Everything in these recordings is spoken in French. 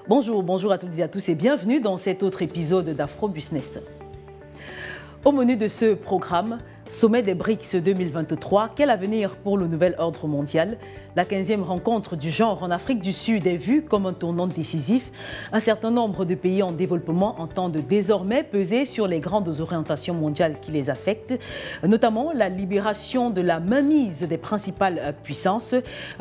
Bonjour, bonjour à toutes et à tous et bienvenue dans cet autre épisode d'Afro Business. Au menu de ce programme, Sommet des BRICS 2023, quel avenir pour le nouvel ordre mondial? La 15e rencontre du genre en Afrique du Sud est vue comme un tournant décisif. Un certain nombre de pays en développement entendent désormais peser sur les grandes orientations mondiales qui les affectent, notamment la libération de la mainmise des principales puissances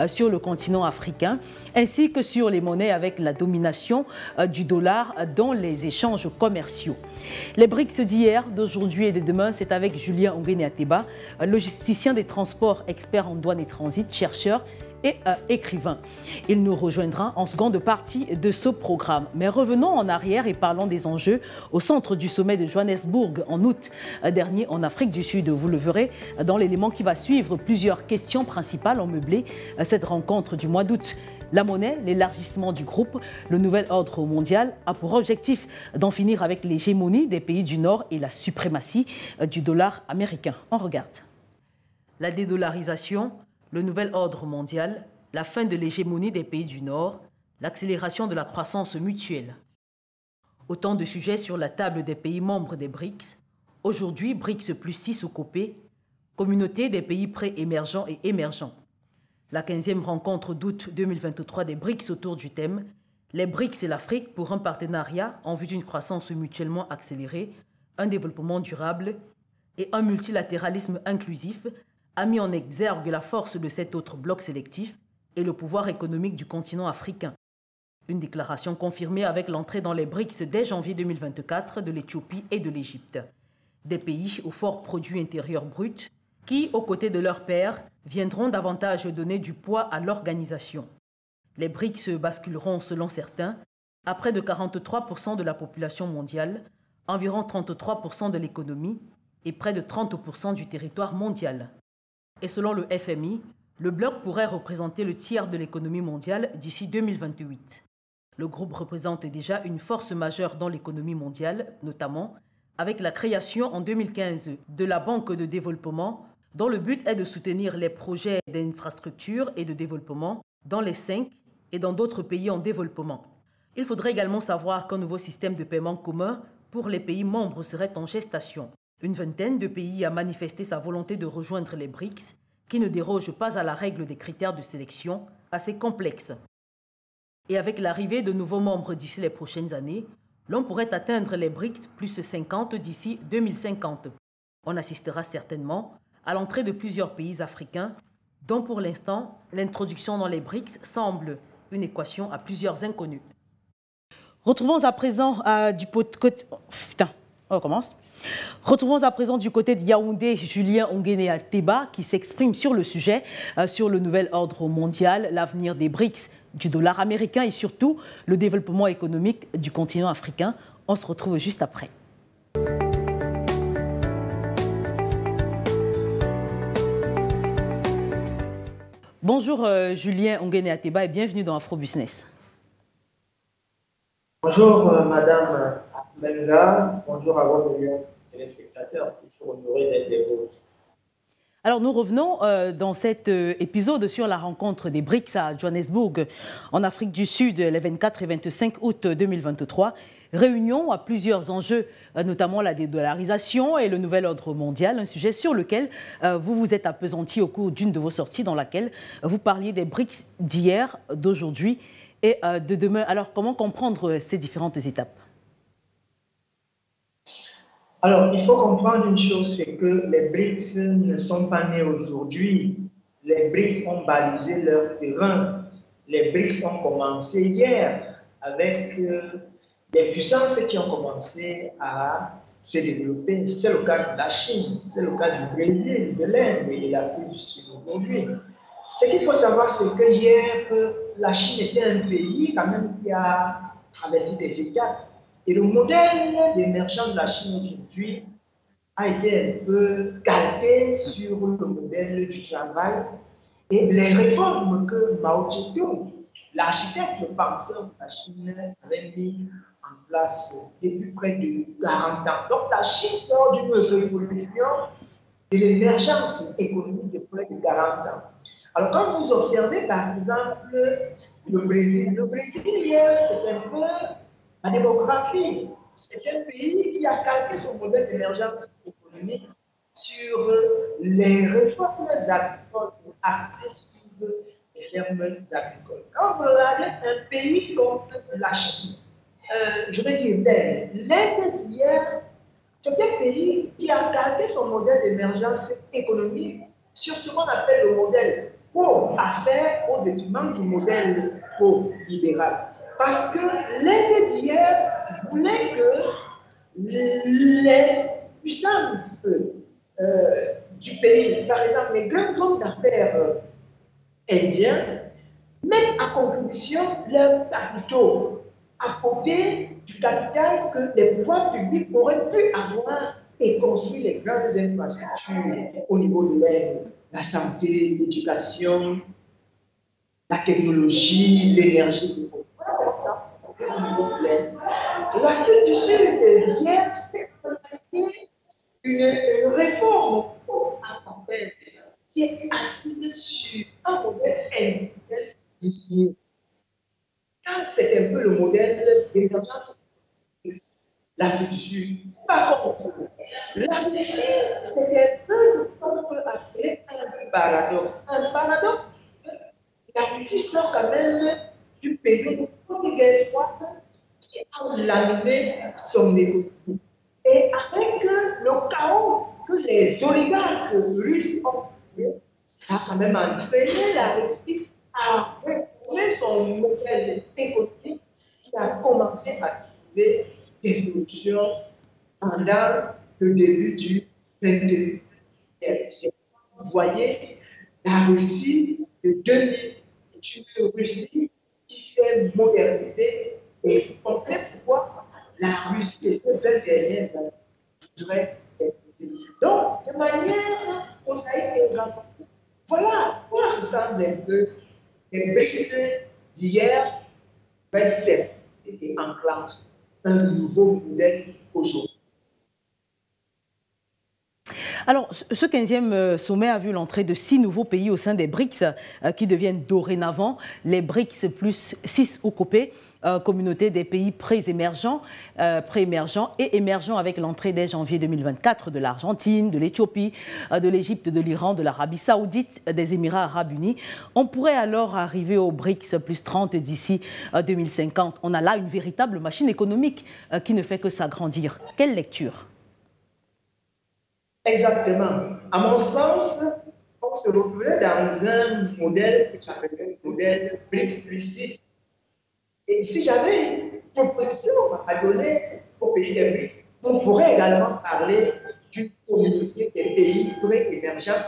sur le continent africain, ainsi que sur les monnaies avec la domination du dollar dans les échanges commerciaux. Les BRICS d'hier, d'aujourd'hui et de demain, c'est avec Julien Onguéné-Ateba, logisticien des transports, expert en douane et transit, chercheur et écrivain. Il nous rejoindra en seconde partie de ce programme. Mais revenons en arrière et parlons des enjeux au centre du sommet de Johannesburg en août dernier en Afrique du Sud. Vous le verrez dans l'élément qui va suivre. Plusieurs questions principales ont meublé cette rencontre du mois d'août. La monnaie, l'élargissement du groupe, le nouvel ordre mondial a pour objectif d'en finir avec l'hégémonie des pays du Nord et la suprématie du dollar américain. On regarde. La dédollarisation, le nouvel ordre mondial, la fin de l'hégémonie des pays du Nord, l'accélération de la croissance mutuelle. Autant de sujets sur la table des pays membres des BRICS. Aujourd'hui, BRICS plus 6 au COPE, communauté des pays pré-émergents et émergents. La 15e rencontre d'août 2023 des BRICS autour du thème « Les BRICS et l'Afrique pour un partenariat en vue d'une croissance mutuellement accélérée, un développement durable et un multilatéralisme inclusif » a mis en exergue la force de cet autre bloc sélectif et le pouvoir économique du continent africain. Une déclaration confirmée avec l'entrée dans les BRICS dès janvier 2024 de l'Éthiopie et de l'Égypte. Des pays au fort produit intérieur brut qui, aux côtés de leurs pairs, viendront davantage donner du poids à l'organisation. Les BRICS basculeront, selon certains, à près de 43% de la population mondiale, environ 33% de l'économie et près de 30% du territoire mondial. Et selon le FMI, le bloc pourrait représenter le tiers de l'économie mondiale d'ici 2028. Le groupe représente déjà une force majeure dans l'économie mondiale, notamment avec la création en 2015 de la Banque de développement, dont le but est de soutenir les projets d'infrastructure et de développement dans les 5 et dans d'autres pays en développement. Il faudrait également savoir qu'un nouveau système de paiement commun pour les pays membres serait en gestation. Une vingtaine de pays a manifesté sa volonté de rejoindre les BRICS, qui ne dérogent pas à la règle des critères de sélection assez complexes. Et avec l'arrivée de nouveaux membres d'ici les prochaines années, l'on pourrait atteindre les BRICS plus 50 d'ici 2050. On assistera certainement à l'entrée de plusieurs pays africains, dont pour l'instant, l'introduction dans les BRICS semble une équation à plusieurs inconnus. Retrouvons à présent Retrouvons à présent du côté de Yaoundé Julien Onguéné-Ateba qui s'exprime sur le sujet, sur le nouvel ordre mondial, l'avenir des BRICS, du dollar américain et surtout le développement économique du continent africain. On se retrouve juste après. Bonjour Julien Onguéné-Ateba et bienvenue dans Afro Business. Bonjour Madame Benga, bonjour à vos téléspectateurs qui sont honorés d'être des vôtres. Alors nous revenons dans cet épisode sur la rencontre des BRICS à Johannesburg en Afrique du Sud les 24 et 25 août 2023. Réunion à plusieurs enjeux, notamment la dédollarisation et le nouvel ordre mondial, un sujet sur lequel vous vous êtes appesanti au cours d'une de vos sorties dans laquelle vous parliez des BRICS d'hier, d'aujourd'hui et de demain. Alors comment comprendre ces différentes étapes ? Alors, il faut comprendre une chose, c'est que les BRICS ne sont pas nés aujourd'hui. Les BRICS ont balisé leur terrain. Les BRICS ont commencé hier avec des puissances qui ont commencé à se développer. C'est le cas de la Chine, c'est le cas du Brésil, de l'Inde et de l'Afrique du Sud aujourd'hui. Ce qu'il faut savoir, c'est que hier, la Chine était un pays quand même qui a investi des efficaces. Et le modèle d'émergence de la Chine aujourd'hui a été un peu calqué sur le modèle du travail et les réformes que Mao Tse-tung, l'architecte, le penseur de la Chine, avait mis en place depuis près de 40 ans. Donc la Chine sort d'une révolution de l'émergence économique de près de 40 ans. Alors quand vous observez par exemple Le Brésil, hier, c'est un peu la démographie. C'est un pays qui a calqué son modèle d'émergence économique sur les réformes agricoles axées sur les fermes agricoles. Quand vous regardez un pays comme la Chine, je veux dire l'Inde d'hier, c'est un pays qui a calqué son modèle d'émergence économique sur ce qu'on appelle le modèle pro-affaires au détriment du modèle pro-libéral. Parce que l'Inde d'hier voulait que les puissances du pays, par exemple les grands hommes d'affaires indiens, mettent à contribution leurs capitaux à côté du capital que les pouvoirs publics auraient pu avoir et construire les grandes infrastructures au niveau de la santé, l'éducation, la technologie, l'énergie. Voilà comment ça, c'est au niveau plein. L'Afrique du Sud, hier, c'est une réforme post-appel qui est assise sur un modèle individuel lié. Ça, c'est un peu le modèle d'émergence de l'Afrique du Sud. Par contre, la Russie, c'est un peu ce qu'on peut appeler un paradoxe. Un paradoxe, la Russie sort quand même du période post-guerre froide qui a laminé son économie. Et avec le chaos que les oligarques russes ont fait, ça a quand même entraîné la Russie à reformer son modèle économique qui a commencé à trouver des solutions pendant le début du 21e siècle. Vous voyez, la Russie de 2000 est une Russie qui s'est modernisée et vous comprenez pourquoi la Russie, ces 20 dernières années, voudrait s'écouter. Donc, de manière prosaïque et dramatique, voilà quoi ressemble un peu les BRICS d'hier, 27, et enclenche un nouveau modèle aujourd'hui. Alors, ce 15e sommet a vu l'entrée de 6 nouveaux pays au sein des BRICS qui deviennent dorénavant les BRICS plus 6 au COPE, communauté des pays pré-émergents et émergents avec l'entrée dès janvier 2024 de l'Argentine, de l'Éthiopie, de l'Égypte, de l'Iran, de l'Arabie Saoudite, des Émirats Arabes Unis. On pourrait alors arriver aux BRICS plus 30 d'ici 2050. On a là une véritable machine économique qui ne fait que s'agrandir. Quelle lecture ? Exactement. À mon sens, on se retrouvait dans un modèle que j'appelais le modèle BRICS plus 6. Et si j'avais une proposition à donner aux pays des BRICS, on pourrait également parler d'une communauté des pays pré-émergents.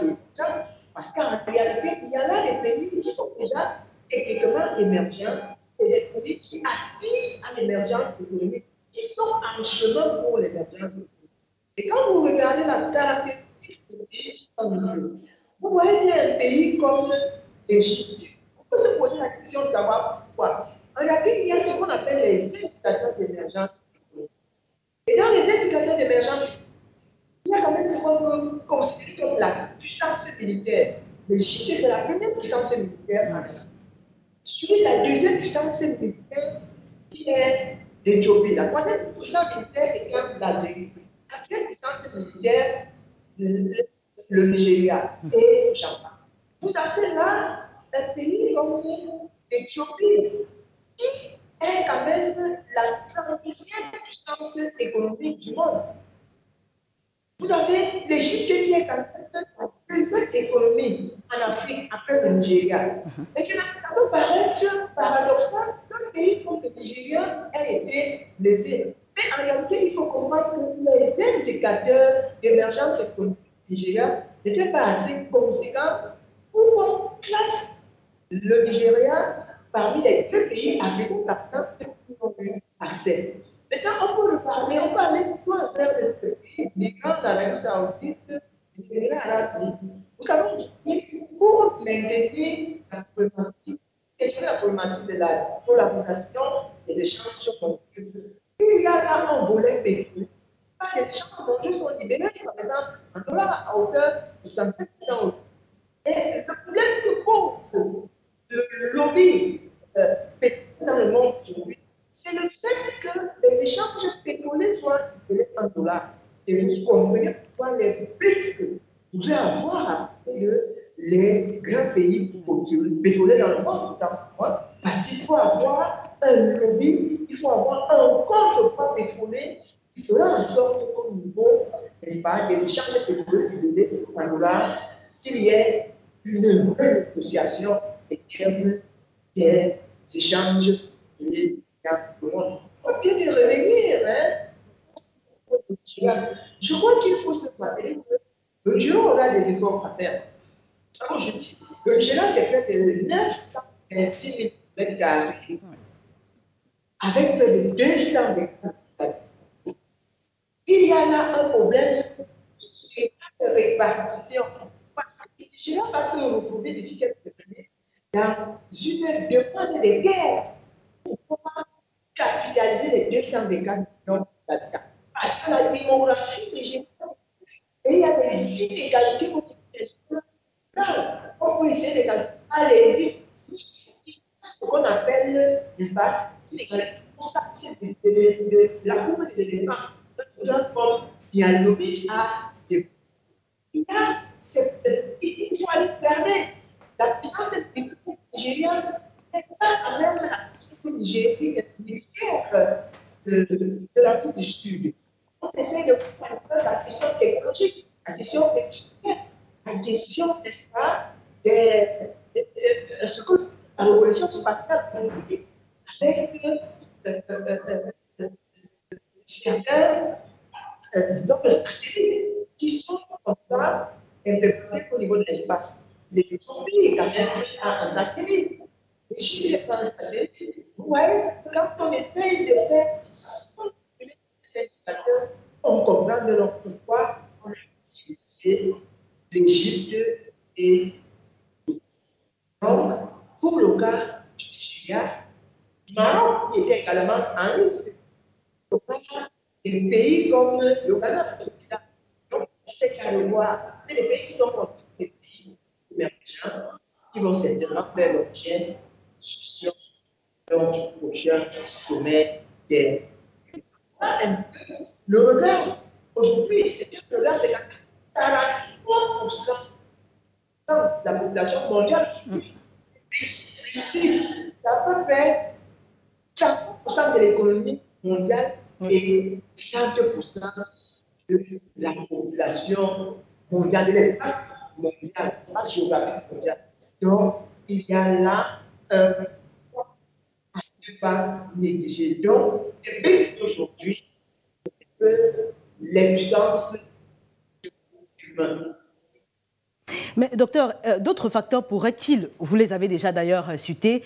Parce qu'en réalité, il y en a des pays qui sont déjà techniquement émergents et des pays qui aspirent à l'émergence économique, qui sont en chemin pour l'émergence économique. Et quand vous regardez la caractéristique des pays en milieu, vous voyez bien un pays comme l'Égypte. On peut se poser la question de savoir pourquoi. En réalité, il y a ce qu'on appelle les indicateurs d'émergence économique. Et dans les indicateurs d'émergence économique, il y a quand même ce qu'on peut considérer comme la puissance militaire. L'Égypte, c'est la première puissance militaire en Afrique. Suivi la deuxième puissance militaire qui est l'Éthiopie. La troisième puissance militaire est l'Algérie. La quatrième puissance militaire, le Nigeria et le Japon. Vous avez là un pays comme l'Éthiopie, qui est quand même la 30e puissance économique du monde. Vous avez l'Égypte qui est quand même la deuxième économie en Afrique après le Nigeria. Et que ça peut paraître paradoxal qu'un pays comme le Nigeria ait été lésé. Mais en réalité, il faut comprendre que les indicateurs d'émergence économique du Nigeria n'étaient pas assez conséquents pour qu'on classe le Nigeria parmi les 2 pays africains qui ont eu accès. Maintenant, on peut le parler, on peut aller plutôt en termes de pays, l'Iran, l'Arabie Saoudite, les Émirats Arabes Unis. Vous savez, pour maintenir la problématique, la problématique de la polarisation et des échanges culturels, il y a là un volet pétrolier. Les échanges mondiaux sont libérés, par exemple, en dollars à hauteur de 67% aussi. Et le problème que pose le lobby Et vous comprenez pourquoi les BRICS pourraient avoir les grands pays pétroliers dans le monde, parce qu'il faut avoir un lobby, il faut avoir un contrepoids pétrolier qui fera en sorte qu'au niveau, n'est-ce pas, des échanges pétroliers en dollars, qu'il y ait une vraie négociation et des échanges pétroliers dans le monde. Il faut bien y revenir, Je crois qu'il faut se rappeler que le Nigeria aura des efforts à faire. Comme je dis, le Nigeria, c'est près de 926 000 mètres carrés, avec près de 200 hectares. Il y a là un problème de répartition. Parce que le Nigeria va se retrouver d'ici quelques années dans une demande de guerre pour pouvoir capitaliser les 200 millions d'habitants. Parce que la démographie nigérienne, et il y a des inégalités on peut essayer de calculer ce qu'on appelle, n'est-ce pas, c'est la courbe de l'élément. Comme Yalovitch a il faut aller fermer. La puissance nigérienne n'est pas la même la puissance nigérienne militaire de l'Afrique du Sud. On essaie de comprendre la question technologique, la question industrielle, la question, n'est-ce pas, de ce que la révolution spatiale avec certains satellites qui sont comme ça implémentés au niveau de l'espace. Les Éthiopies, quand même, a un satellite. Les Chili est un satellite. Vous voyez, quand on essaye de faire des indicateurs, on comprend de leur pourquoi on a utilisé l'Égypte et donc, pour le cas du Nigeria, Maroc qui était également en liste. Des pays comme le Ghana, donc c'est qu'à le voir, c'est des pays qui sont des pays émergents qui vont certainement faire l'objet de discussions lors du prochain sommet des. Le regard, aujourd'hui, c'est que le regard, c'est 43% de la population mondiale. Ça peut faire 40% de l'économie mondiale et 30% de la population mondiale, de l'espace mondial, pas géographique mondial. Donc, il y a là un point à ne pas négliger. Donc, le but aujourd'hui, c'est que les puissances humaines. Mais docteur, d'autres facteurs pourraient-ils, vous les avez déjà d'ailleurs cités,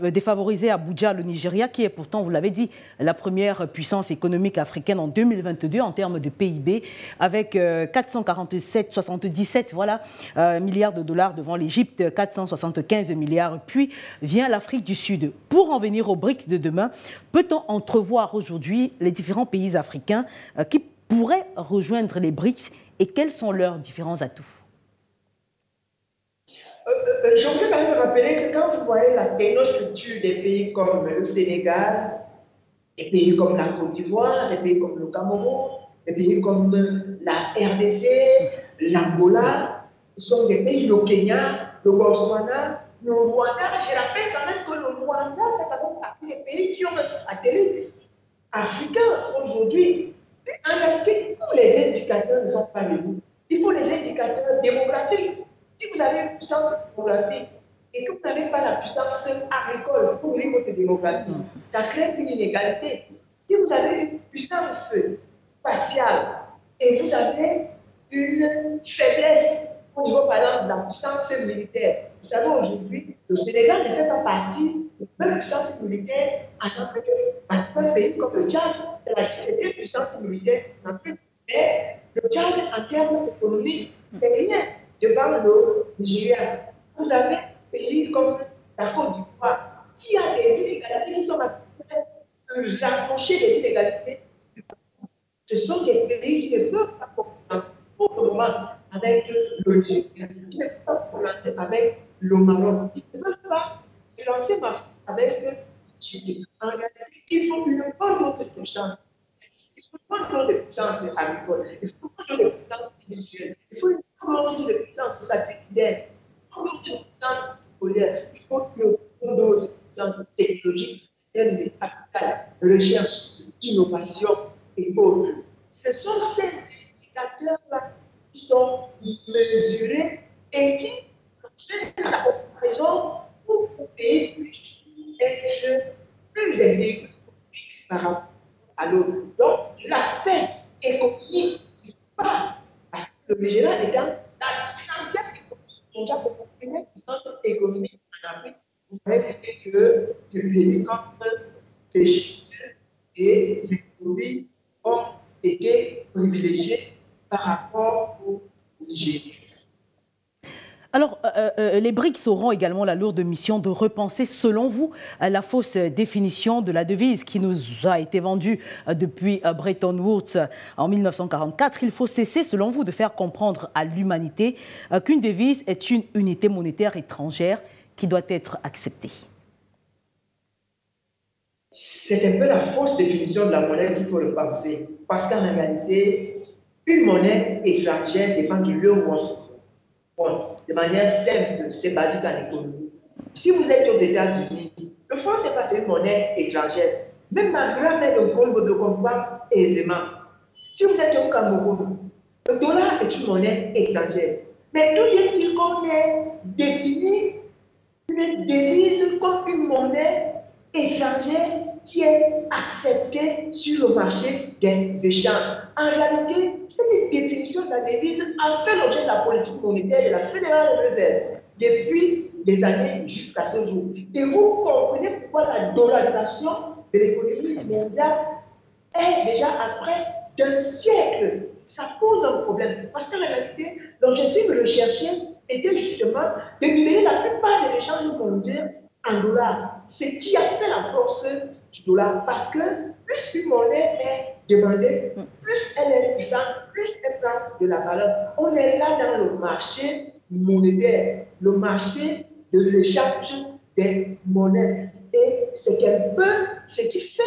défavoriser Abuja, le Nigeria, qui est pourtant, vous l'avez dit, la première puissance économique africaine en 2022 en termes de PIB, avec 447,77 milliards de dollars devant l'Égypte, 475 milliards. Puis vient l'Afrique du Sud. Pour en venir aux BRICS de demain, peut-on entrevoir aujourd'hui les différents pays africains qui pourraient rejoindre les BRICS et quels sont leurs différents atouts? Je voudrais quand même rappeler que quand vous voyez la technostructure des pays comme le Sénégal, des pays comme la Côte d'Ivoire, des pays comme le Cameroun, des pays comme la RDC, l'Angola, ce sont des pays, le Kenya, le Botswana, le Rwanda. Je rappelle quand même que le Rwanda fait quand même partie des pays qui ont un satellite africain aujourd'hui. En réalité, tous les indicateurs ne sont pas les bons. Il faut les indicateurs démographiques. Si vous avez une puissance démographique et que vous n'avez pas la puissance agricole pour nourrir votre démographie, ça crée une inégalité. Si vous avez une puissance spatiale et vous avez une faiblesse au niveau, par exemple, de la puissance militaire, vous savez, aujourd'hui, le Sénégal ne fait pas partie de la puissance militaire en Afrique. Parce qu'un pays comme le Tchad, c'est la 17e puissance militaire en Afrique. Mais le Tchad, en termes économiques, c'est rien devant le Nigeria. Vous avez un pays comme la Côte d'Ivoire qui a des inégalités qui sont rapprochées des inégalités. Ce sont des pays qui ne peuvent pas commencer pour le moment avec le Nigeria, qui ne peuvent pas commencer avec le Maroc, qui ne peuvent pas lancer avec le Chili. En réalité, il faut une bonne dose de chance. Il faut faut une grande puissance agricole, il faut une grande puissance industrielle, il faut une grande puissance satellitaire, une grande puissance scolaire, il faut une grande puissance technologique, de capital, de recherche, d'innovation et autres. Ce sont ces indicateurs-là qui sont mesurés et qui font la comparaison pour pouvoir être plus élevé par rapport à l'autre. Donc, l'aspect économique qui part, parce que le Nigeria étant la 30e mondiale de première puissance économique en Afrique, vous avez vu que les contre les chiffres et les produits ont été privilégiés par rapport au Nigeria. Alors, les BRICS auront également la lourde mission de repenser, selon vous, la fausse définition de la devise qui nous a été vendue depuis Bretton Woods en 1944. Il faut cesser, selon vous, de faire comprendre à l'humanité qu'une devise est une unité monétaire étrangère qui doit être acceptée. C'est un peu la fausse définition de la monnaie qu'il faut le penser. Parce qu'en réalité, une monnaie étrangère dépend du lieu où on se trouve. Bon, de manière simple, c'est basique en économie. Si vous êtes aux États-Unis, le franc CFA, c'est une monnaie étrangère. Même ma grand-mère de Congo ne comprend pas aisément. Si vous êtes au Cameroun, le dollar est une monnaie étrangère. Mais d'où vient-il qu'on ait défini une devise comme une monnaie étrangère qui est acceptée sur le marché des échanges? En réalité, cette définition de la devise a fait l'objet de la politique monétaire de la Fédérale Réserve depuis des années jusqu'à ce jour. Et vous comprenez pourquoi la dollarisation de l'économie mondiale est déjà après d'un siècle. Ça pose un problème. Parce qu'en réalité, l'objectif recherché était justement de libérer la plupart des échanges mondiaux en dollars. Ce qui a fait la force du dollar. Parce que plus une monnaie est demandée, plus elle est puissante, plus elle prend de la valeur. On est là dans le marché monétaire, le marché de l'échange des monnaies. Et c'est un peu ce qui fait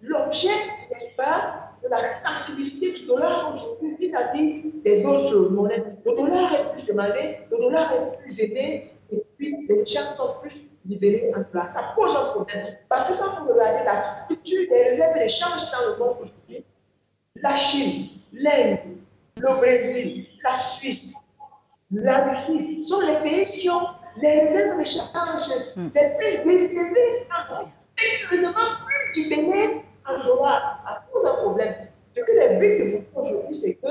l'objet, n'est-ce pas, de la sensibilité du dollar aujourd'hui vis-à-vis des autres monnaies. Le dollar est plus demandé, le dollar est plus aimé, et puis les échanges sont plus libérés en dollars. Ça pose un problème. Parce que quand vous regardez la structure des réserves d'échange dans le monde aujourd'hui, la Chine, l'Inde, le Brésil, la Suisse, la Russie sont les pays qui ont les réserves d'échange les plus élevées dans le monde. Et heureusement, plus libérés en dollars. Ça pose un problème. Ce que les BRICS font aujourd'hui, c'est que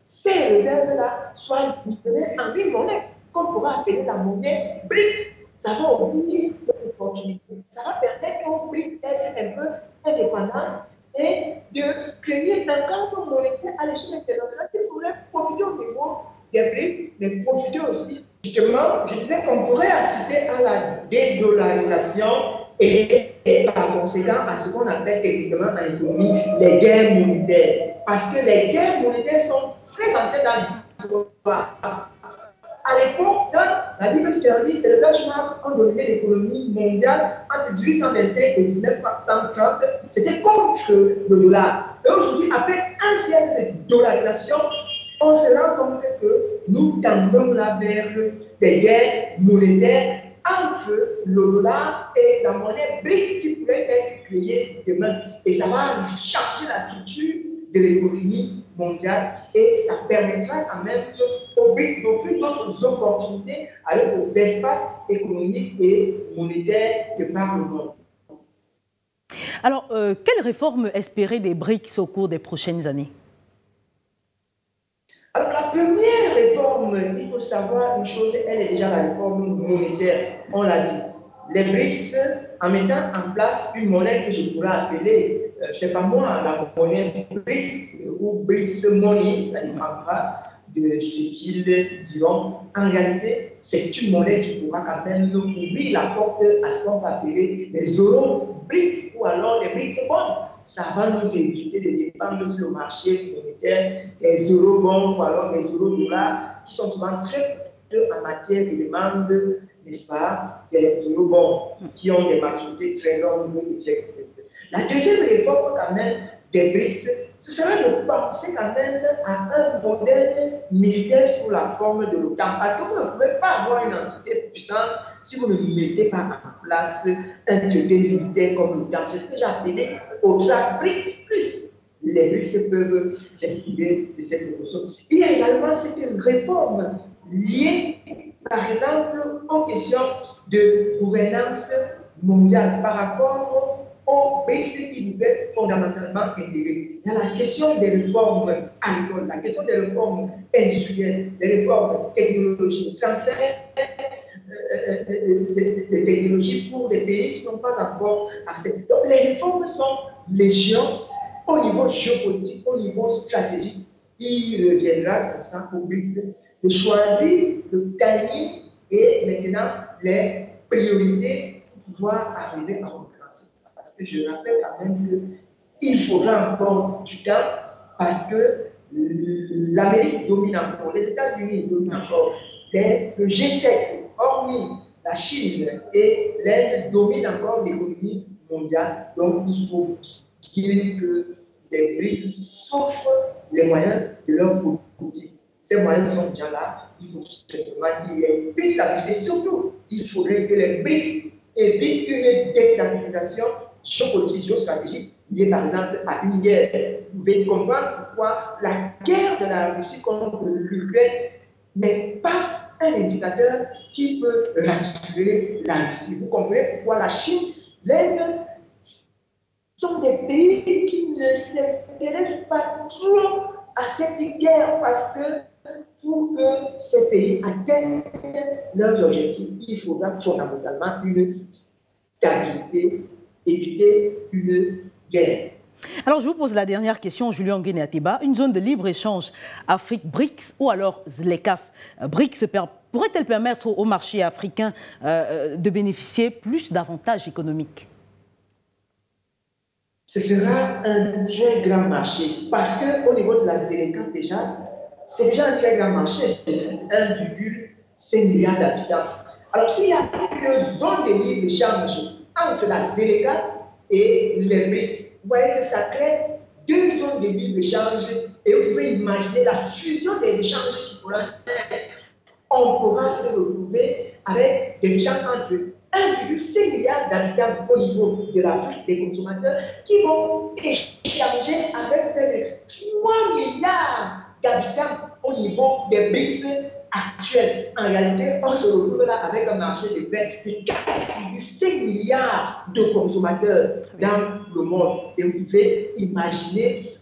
ces réserves-là soient libérées en une monnaie, qu'on pourra appeler la monnaie BRICS. Ça va ouvrir des opportunités. Ça va permettre aux BRICS d'être un peu indépendants et de créer un cadre monétaire à l'échelle internationale qui pourrait profiter au niveau des BRICS, mais profiter aussi. Justement, je disais qu'on pourrait assister à la dédollarisation et par conséquent à ce qu'on appelle techniquement en économie les guerres monétaires. Parce que les guerres monétaires sont très anciennes dans l'histoire. À l'époque, la livre sterling et le Deutsche Mark ont dominé l'économie mondiale entre 1825 et 1930. C'était contre le dollar. Et aujourd'hui, après un siècle de dollarisation, on se rend compte que nous tendons là vers des guerres monétaires entre le dollar et la monnaie BRICS qui pourrait être créée demain. Et ça va changer la culture de l'économie mondiale et ça permettra quand même aux BRICS d'offrir d'autres opportunités avec aux espaces économiques et monétaires de par le monde. Alors, quelles réformes espérer des BRICS au cours des prochaines années? Alors, la première réforme, il faut savoir une chose, elle est déjà la réforme monétaire, on l'a dit. Les BRICS, en mettant en place une monnaie que je pourrais appeler, je ne sais pas moi, la monnaie BRICS ou BRICS Money, ça dépendra de ce qu'ils diront. En réalité, c'est une monnaie qui pourra quand même nous ouvrir la porte à ce qu'on va appeler les euros BRICS ou alors les BRICS bonds. Ça va nous éviter de dépendre sur le marché monétaire des eurobonds ou alors des euro-dollars qui sont souvent très coûteux en matière de demande, n'est-ce pas, des eurobonds qui ont des maturités très longues. La deuxième réforme quand même des BRICS, ce serait de penser quand même à un modèle militaire sous la forme de l'OTAN. Parce que vous ne pouvez pas avoir une entité puissante si vous ne mettez pas en place un traité militaire comme l'OTAN. C'est ce que j'ai appelé OTAN BRICS plus. Les BRICS peuvent s'inspirer de cette notion. Il y a également cette réforme liée, par exemple, aux questions de gouvernance mondiale par rapport aux BRICS qui devaient fondamentalement intégrer. Il y a la question des réformes agricoles, la question des réformes industrielles, des réformes technologiques, le transfert des technologies pour des pays qui n'ont pas encore accès. Donc les réformes sont légion au niveau géopolitique, au niveau stratégique. Il reviendra comme ça au BRICS de choisir le timing et maintenant les priorités pour pouvoir arriver à parce que je rappelle quand même qu'il faudra encore du temps parce que l'Amérique domine encore, les États-Unis dominent encore, le G7, hormis la Chine et l'Inde, dominent encore l'économie mondiale. Donc il faut dire que les BRICS s'offrent les moyens de leur politique. Ces moyens sont déjà là. Il faut simplement qu'il y ait une stabilité. Surtout, il faudrait que les BRICS évitent une déstabilisation géopolitique, géostratégique, liée par exemple à une guerre. Vous pouvez comprendre pourquoi la guerre de la Russie contre l'Ukraine n'est pas un indicateur qui peut rassurer la Russie. Vous comprenez pourquoi la Chine, l'Inde sont des pays qui ne s'intéressent pas trop à cette guerre parce que pour que ces pays atteignent leurs objectifs, il faudra fondamentalement une stabilité, éviter une guerre. Alors, je vous pose la dernière question, Julien Nguéné Ateba. Une zone de libre-échange Afrique-BRICS ou alors ZLECAf BRICS pourrait-elle permettre au marché africain de bénéficier plus d'avantages économiques? Ce sera un très grand marché parce qu'au niveau de la ZLECAf déjà, c'est déjà un très grand marché, 1,5 milliard d'habitants. Alors, s'il y a une zone de libre-échange entre la ZLECAf et les BRICS, vous voyez que ça crée deux zones de libre-échange et vous pouvez imaginer la fusion des échanges qui pourront être. On pourra se retrouver avec des échanges entre 1,5 milliard d'habitants au niveau de l'Afrique des consommateurs qui vont échanger avec près de 3 milliards d'habitants au niveau des BRICS actuels. En réalité, on se retrouve là avec un marché de près de 4,5 milliards de consommateurs dans le monde. Et vous pouvez imaginer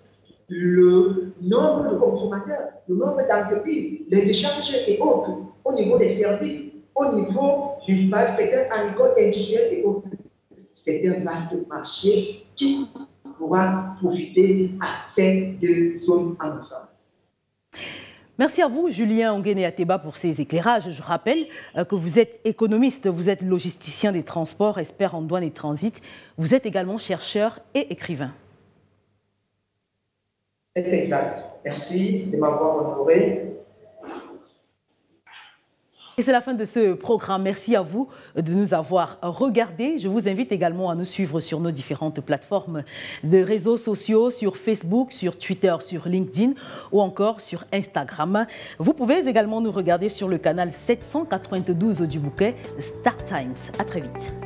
le nombre de consommateurs, le nombre d'entreprises, les échanges et autres, au niveau des services, au niveau du secteur agricole, industriel et autres. C'est un vaste marché qui pourra profiter à ces deux zones ensemble. Merci à vous, Julien Nguéné Ateba, pour ces éclairages. Je rappelle que vous êtes économiste, vous êtes logisticien des transports, expert en douane et transit. Vous êtes également chercheur et écrivain. C'est exact. Merci de m'avoir honoré. Et c'est la fin de ce programme. Merci à vous de nous avoir regardés. Je vous invite également à nous suivre sur nos différentes plateformes de réseaux sociaux, sur Facebook, sur Twitter, sur LinkedIn ou encore sur Instagram. Vous pouvez également nous regarder sur le canal 792 du bouquet Star Times. À très vite.